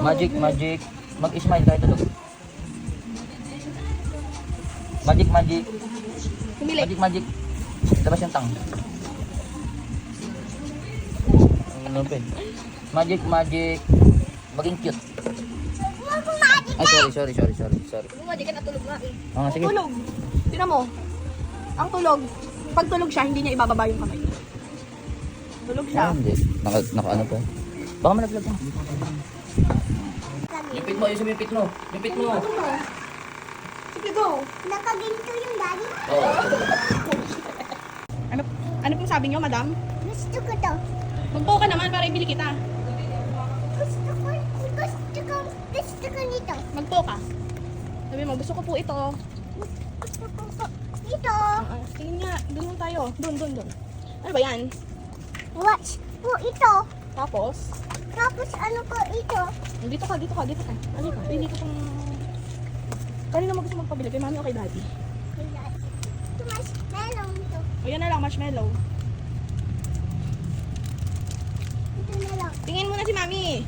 Magic, magic. Mag-smile tayo tulog. Magic, magic. Humilik. Magic, magic. Labas yung tang. Ano ba? Magic, magic. Maging cute. Ay, sorry. Magic ka natulog nga eh. Ah, sige. Tulog. Tingnan mo. Ang tulog. Pag tulog siya, hindi niya ibababa yung kamay. Tulog siya. Ah, hindi. Naka ano pa. Baka malaglag mo. Lipit mo, yung sumipit mo. Lipit mo. Sige, go. Nakaginto yung daddy. Oo. Ano pong sabi niyo, madam? Gusto ko to. Magpo ka naman para ibili kita. Gusto ko nito. Magpo ka. Sabi mo, gusto ko po ito. Gusto ko po ito. Tingin nga, doon tayo. Doon. Ano ba yan? Watch po ito. Tapos, Tapos ano po ito? dito ka. Ano ka? Pili ko pang... Kanina mo gusto magpabili? Kay mami o kay daddy? Ito mas melon to. O yan na lang, marshmallow. Ito na lang. Tingin muna si mami.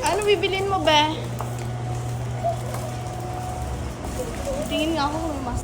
Ano bibilin mo, be? Tingin nga ako kung mas...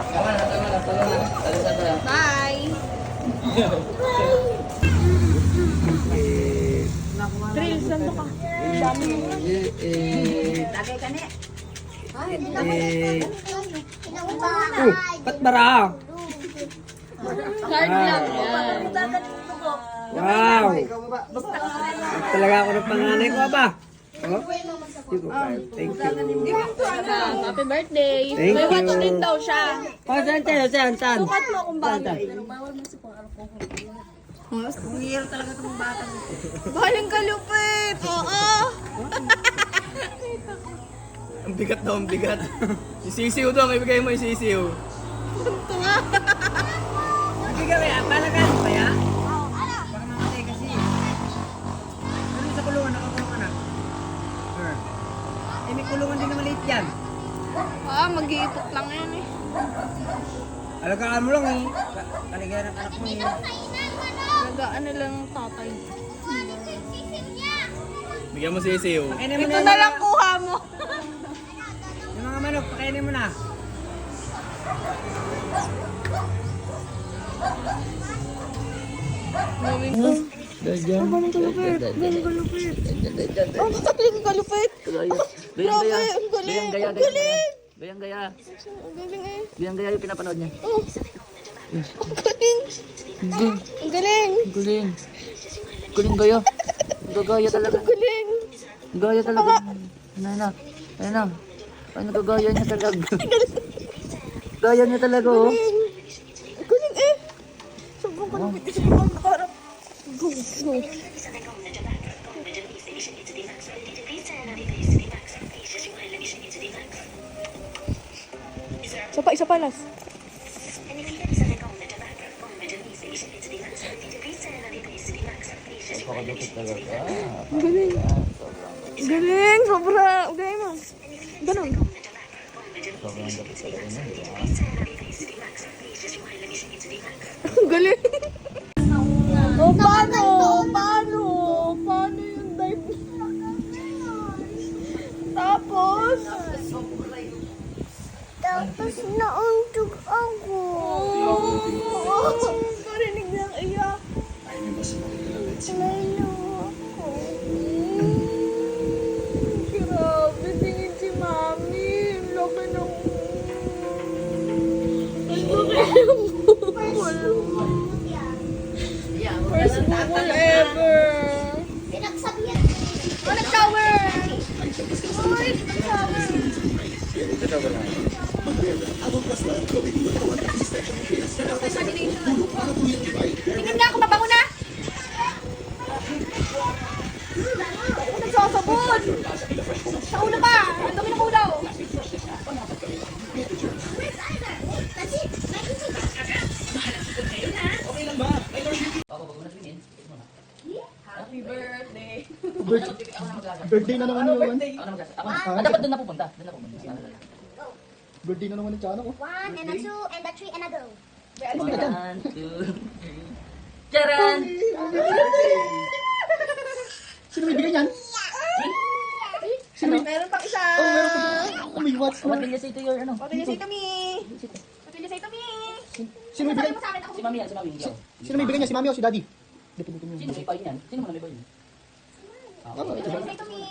Tama na. Bye! Trail, saan ka? Ba't bara? Card lang yan. Wow! Talaga ako ng panganay ko ba? Oh? Thank you. Happy birthday! Thank May watch you. din daw siya. Oh, saan? Sukat mo kung bagay. Baling kalupit! Oo! Ang bigat daw, ang bigat. Isisiw daw, ibigay mo isisiw. Ito nga! Bigyan kaya, talagang ba yan? Baka mamatay kasi. Ano sa kulungan, nakakulong ka na? Sure. Eh, may kulungan din na maliit yan. Mag-iipot lang yan eh. Alagaan mo lang eh. Kaligayan ng anak mo eh. Nagaan na lang ang tatay. Bigyan mo sisiw. Pakainin mo Ito na na lang kuha mo. yung mga manok, pakainin mo na. Baling kalupit! Oh, baling kalupit! Grabe, ang galing! Ang galing! Gayang-gaya. Ang galing eh! Gayang-gaya yung pinapanood niya. Oh. Ang galing! Ang galing! Galing. Galing gaya. Gagaya talaga. Ang galing! Gaya talaga. Ayun na. Ay, nagagaya niya talaga. Gaya niya talaga, oh. Ang galing eh! Sobrang kalupit. Sobrang nakaharap. Go, go. Isa pa, las. Napakadukit talaga. Ang galing. Ang galing, sobra. Ang galing mo. Ganun. Sobrang dukit talaga niya, di ba? Ang galing. Oh, paano? Paano yung dive? Tapos? Tapos nauntog ako. Marinig niyang iyak. Lalo ako. Grabe, tingin si Mami. Ang laki ng... Ang laki ng bukol. First bukol ever. Pinagsabihan. Oh, nag-shower! Uy, nag-shower! Tingin nga ako, mabango na! Ako nagsasabon! Sa ulo pa! Ang dumi ng ulo! Ako, pag muna tingin. Birthday na naman yun. Dapat doon na pupunta. Birthday na naman ni Chano. 1 and a 2 and a 3 and a go. 1, 2, 3. Charan! Sino may bigay niyan? Meron pang isa. Oh, may watch What na. will you say to your ano? What will you say to me? What will you say to me? Sino may bigay? Sabi mo sa akin, ako Si Mami yan, si Mami. Ikaw. Sino may bigay niya? Si Mami o si Daddy? Sino may pain yan? Sino mo na may pain? What will you say to me?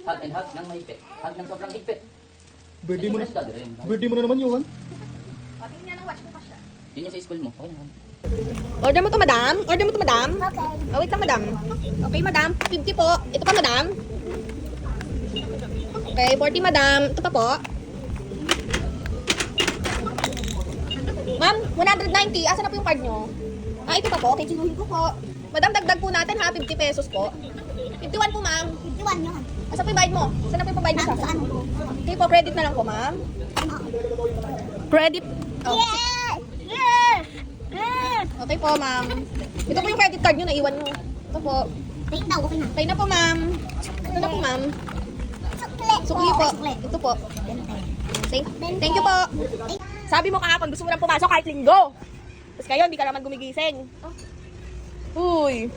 Hug and hug ng mahigpit. Hug ng sobrang higpit. Birthday mo na. Si Daddy rin. Birthday mo na naman yun. Patingin niya ng watch ko pa siya. Yun yung sa school mo. Okay na. Order mo to, madam. Order mo to, madam. Okay. Oh, wait lang, madam. Okay, madam. 50 po. Ito pa, madam. Okay, 40, madam. Ito pa po. Ma'am, 190. Asan na po yung card nyo? Ah, ito pa po. Okay, sinuhin ko po. Madam, dagdag po natin ha. 50 pesos po. 51 po, ma'am. 51 yun. Asan po yung bayad mo? Saan na po yung pabayad mo sa akin? Okay po, credit na lang po, ma'am. Credit. Oh. Yes! Yes! Yes! Okay po, ma'am. Ito po yung credit card nyo, naiwan nyo. Ito po. Wait daw, okay na. Okay na po, ma'am. Ito na po, ma'am. Chocolate Sukli po. Chocolate. Ito po. Thank you po. Sabi mo kahapon, gusto mo nang pumasok kahit linggo. Tapos ngayon, hindi ka naman gumigising. Uy.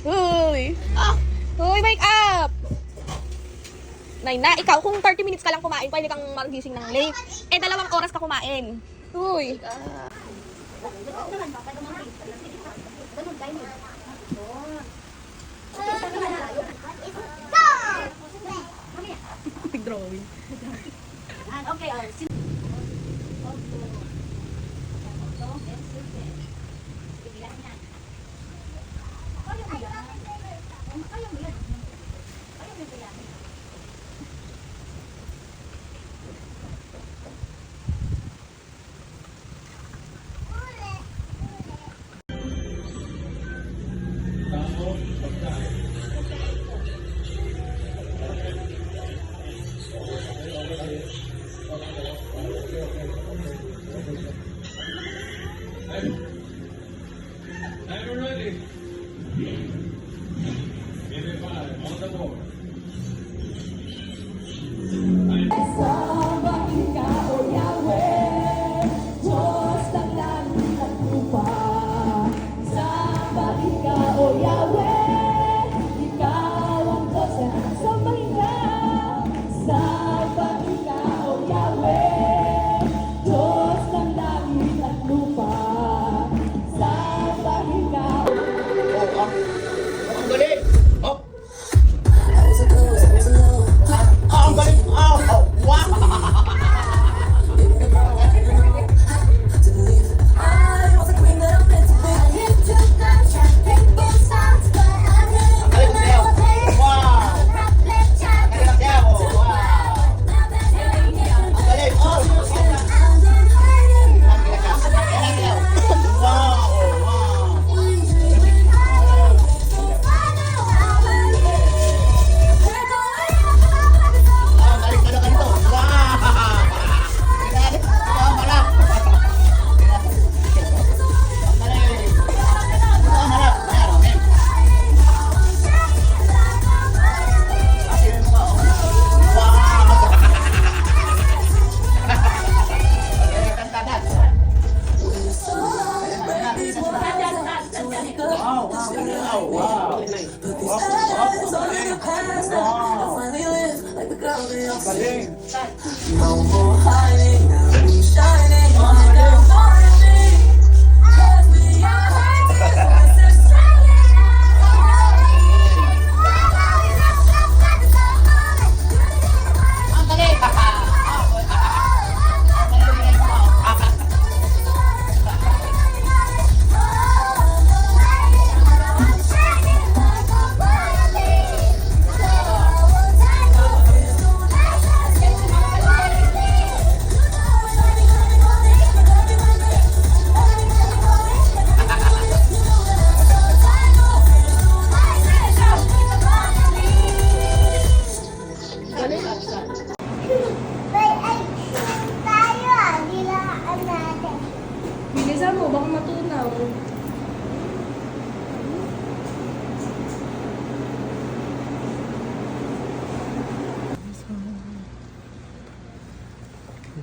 Uy. Uy, wake up! Nay, ikaw, kung 30 minutes ka lang kumain, pwede kang magising ng late. Eh, 2 oras ka kumain. Uy. Big drawing. No more hiding, now we shining. My girl wanted me, 'cause we are hiding, voices silent.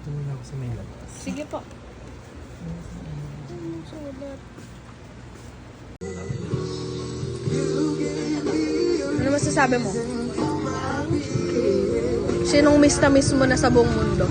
Dito muna ako sa may labas. Sige po. Ano masasabi mo? Sinong miss na miss mo na sa buong mundo?